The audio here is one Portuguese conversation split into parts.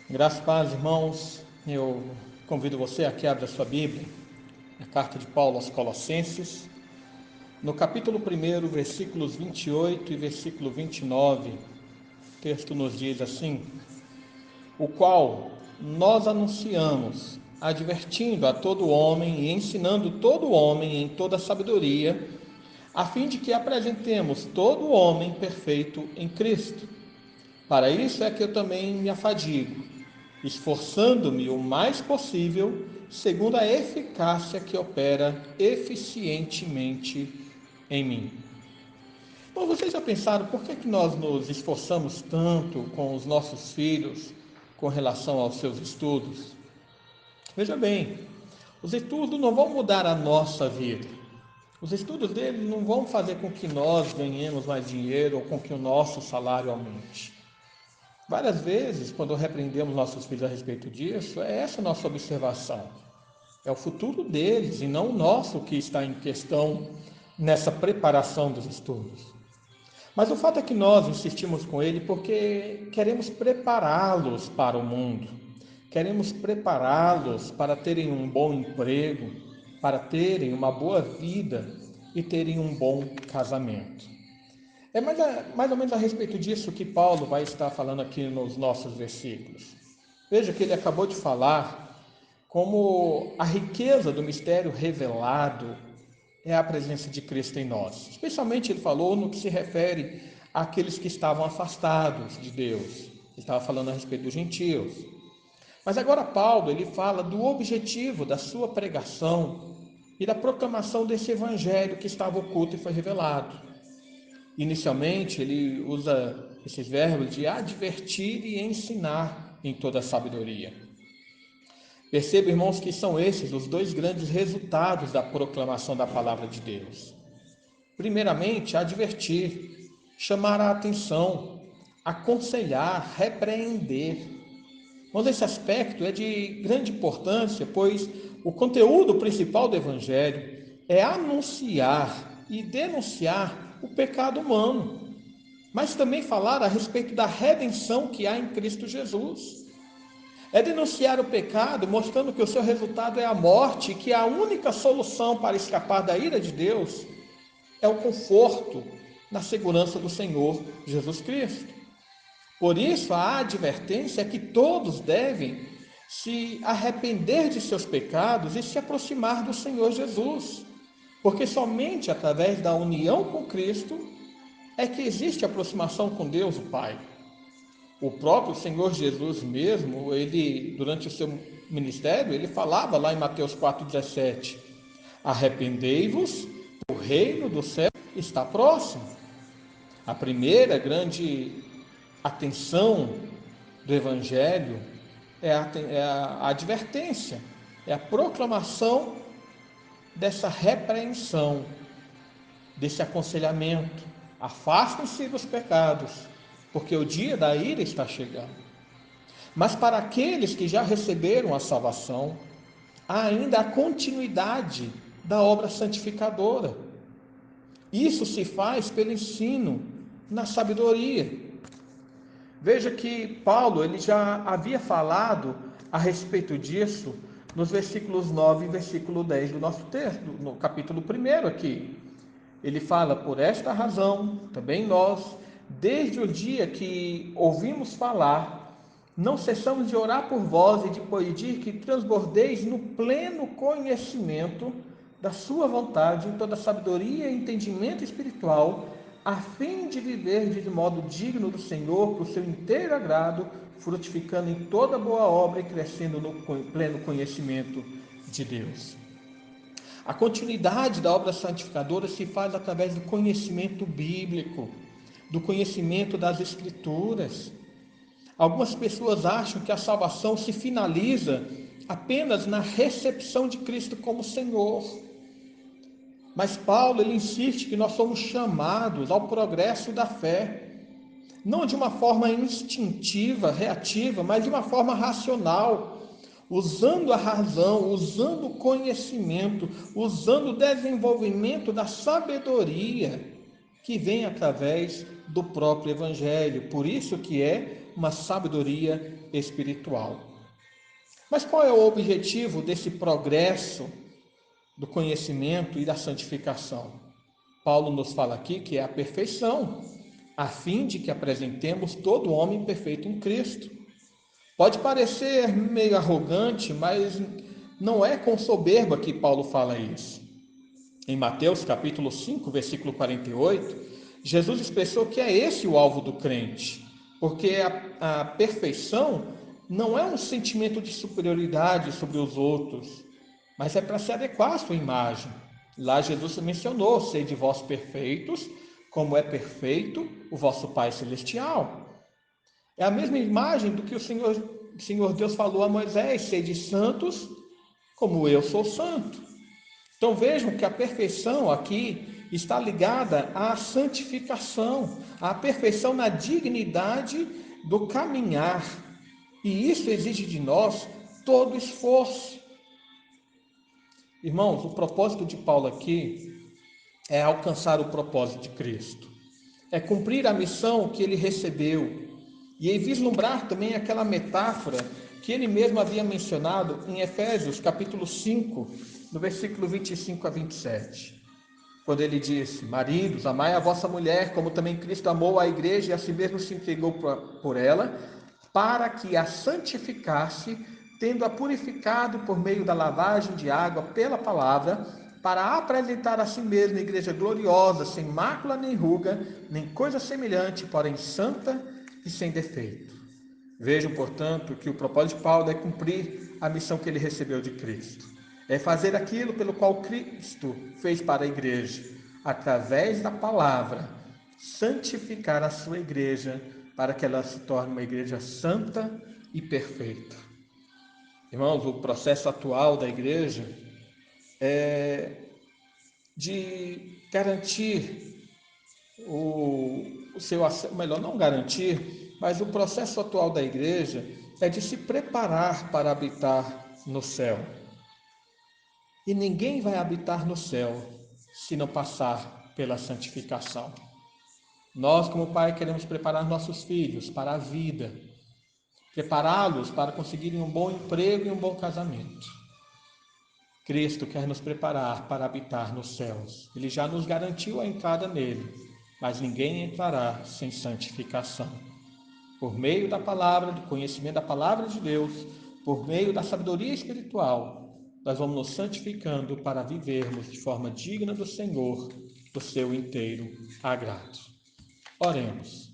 Graças a Deus, irmãos, eu convido você a que abra a sua Bíblia, a carta de Paulo aos Colossenses, no capítulo 1, versículos 28 e versículo 29, o texto nos diz assim: o qual nós anunciamos, advertindo a todo homem e ensinando todo homem em toda sabedoria, a fim de que apresentemos todo homem perfeito em Cristo. Para isso é que eu também me afadigo, esforçando-me o mais possível, segundo a eficácia que opera eficientemente em mim. Bom, vocês já pensaram por que nós nos esforçamos tanto com os nossos filhos com relação aos seus estudos? Veja bem, os estudos não vão mudar a nossa vida. Os estudos deles não vão fazer com que nós ganhemos mais dinheiro ou com que o nosso salário aumente. Várias vezes, quando repreendemos nossos filhos a respeito disso, é essa a nossa observação. É o futuro deles e não o nosso que está em questão nessa preparação dos estudos. Mas o fato é que nós insistimos com ele porque queremos prepará-los para o mundo, queremos prepará-los para terem um bom emprego, para terem uma boa vida e terem um bom casamento. É mais ou menos a respeito disso que Paulo vai estar falando aqui nos nossos versículos. Veja que ele acabou de falar como a riqueza do mistério revelado é a presença de Cristo em nós. Especialmente ele falou no que se refere àqueles que estavam afastados de Deus. Ele estava falando a respeito dos gentios. Mas agora Paulo ele fala do objetivo da sua pregação e da proclamação desse evangelho que estava oculto e foi revelado. Inicialmente, ele usa esses verbos de advertir e ensinar em toda a sabedoria. Perceba, irmãos, que são esses os dois grandes resultados da proclamação da palavra de Deus. Primeiramente, advertir, chamar a atenção, aconselhar, repreender. Mas esse aspecto é de grande importância, pois o conteúdo principal do Evangelho é anunciar e denunciar o pecado humano, mas também falar a respeito da redenção que há em Cristo Jesus. É denunciar o pecado, mostrando que o seu resultado é a morte e que a única solução para escapar da ira de Deus é o conforto na segurança do Senhor Jesus Cristo. Por isso, a advertência é que todos devem se arrepender de seus pecados e se aproximar do Senhor Jesus, porque somente através da união com Cristo é que existe aproximação com Deus, o Pai. O próprio Senhor Jesus mesmo, ele durante o seu ministério, ele falava lá em Mateus 4,17: arrependei-vos, o reino do céu está próximo. A primeira grande atenção do Evangelho é a advertência, é a proclamação dessa repreensão, desse aconselhamento. Afastem-se dos pecados, porque o dia da ira está chegando. Mas para aqueles que já receberam a salvação, há ainda a continuidade da obra santificadora. Isso se faz pelo ensino na sabedoria. Veja que Paulo ele já havia falado a respeito disso nos versículos 9 e versículo 10 do nosso texto, no capítulo 1 aqui. Ele fala: por esta razão, também nós, desde o dia que ouvimos falar, não cessamos de orar por vós e de pedir que transbordeis no pleno conhecimento da sua vontade, em toda sabedoria e entendimento espiritual, a fim de viver de modo digno do Senhor, para o seu inteiro agrado, frutificando em toda boa obra e crescendo no pleno conhecimento de Deus. A continuidade da obra santificadora se faz através do conhecimento bíblico, do conhecimento das Escrituras. Algumas pessoas acham que a salvação se finaliza apenas na recepção de Cristo como Senhor. Mas Paulo ele insiste que nós somos chamados ao progresso da fé, não de uma forma instintiva, reativa, mas de uma forma racional, usando a razão, usando o conhecimento, usando o desenvolvimento da sabedoria que vem através do próprio Evangelho. Por isso que é uma sabedoria espiritual. Mas qual é o objetivo desse progresso do conhecimento e da santificação? Paulo nos fala aqui que é a perfeição, a fim de que apresentemos todo homem perfeito em Cristo. Pode parecer meio arrogante, mas não é com soberba que Paulo fala isso. Em Mateus capítulo 5, versículo 48, Jesus expressou que é esse o alvo do crente, porque a perfeição não é um sentimento de superioridade sobre os outros, mas é para se adequar à sua imagem. Lá Jesus mencionou: sede vós perfeitos, como é perfeito o vosso Pai Celestial. É a mesma imagem do que o Senhor Deus falou a Moisés: sede santos, como eu sou santo. Então vejam que a perfeição aqui está ligada à santificação, à perfeição na dignidade do caminhar. E isso exige de nós todo esforço. Irmãos, o propósito de Paulo aqui é alcançar o propósito de Cristo. É cumprir a missão que ele recebeu. E vislumbrar também aquela metáfora que ele mesmo havia mencionado em Efésios capítulo 5, no versículo 25 a 27. Quando ele disse: maridos, amai a vossa mulher, como também Cristo amou a igreja e a si mesmo se entregou por ela, para que a santificasse, tendo-a purificado por meio da lavagem de água pela palavra, para apresentar a si mesmo a igreja gloriosa, sem mácula nem ruga, nem coisa semelhante, porém santa e sem defeito. Vejam, portanto, que o propósito de Paulo é cumprir a missão que ele recebeu de Cristo. É fazer aquilo pelo qual Cristo fez para a igreja, através da palavra, santificar a sua igreja para que ela se torne uma igreja santa e perfeita. Irmãos, o processo atual da igreja é de garantir o seu acesso, melhor, não garantir, mas o processo atual da igreja é de se preparar para habitar no céu. E ninguém vai habitar no céu se não passar pela santificação. Nós, como pai, queremos preparar nossos filhos para a vida, prepará-los para conseguirem um bom emprego e um bom casamento. Cristo quer nos preparar para habitar nos céus. Ele já nos garantiu a entrada nele, mas ninguém entrará sem santificação. Por meio da palavra, do conhecimento da palavra de Deus, por meio da sabedoria espiritual, nós vamos nos santificando para vivermos de forma digna do Senhor, do seu inteiro agrado. Oremos.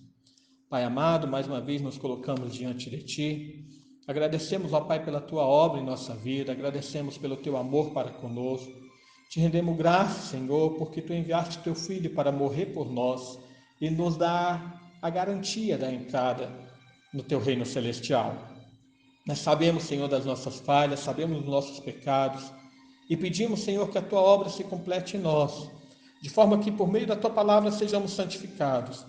Pai amado, mais uma vez nos colocamos diante de Ti. Agradecemos, ó Pai, pela Tua obra em nossa vida, agradecemos pelo Teu amor para conosco. Te rendemos graças, Senhor, porque Tu enviaste Teu Filho para morrer por nós e nos dar a garantia da entrada no Teu reino celestial. Nós sabemos, Senhor, das nossas falhas, sabemos dos nossos pecados e pedimos, Senhor, que a Tua obra se complete em nós, de forma que por meio da Tua palavra sejamos santificados,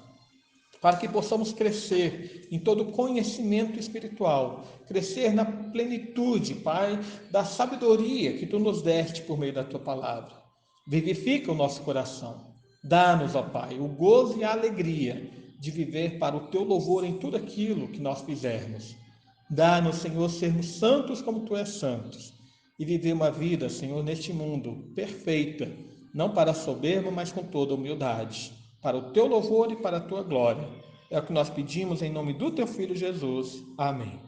para que possamos crescer em todo conhecimento espiritual, crescer na plenitude, Pai, da sabedoria que Tu nos deste por meio da Tua palavra. Vivifica o nosso coração. Dá-nos, ó Pai, o gozo e a alegria de viver para o Teu louvor em tudo aquilo que nós fizermos. Dá-nos, Senhor, sermos santos como Tu és santos e viver uma vida, Senhor, neste mundo perfeita, não para soberba, mas com toda humildade, para o Teu louvor e para a Tua glória. É o que nós pedimos em nome do Teu Filho Jesus. Amém.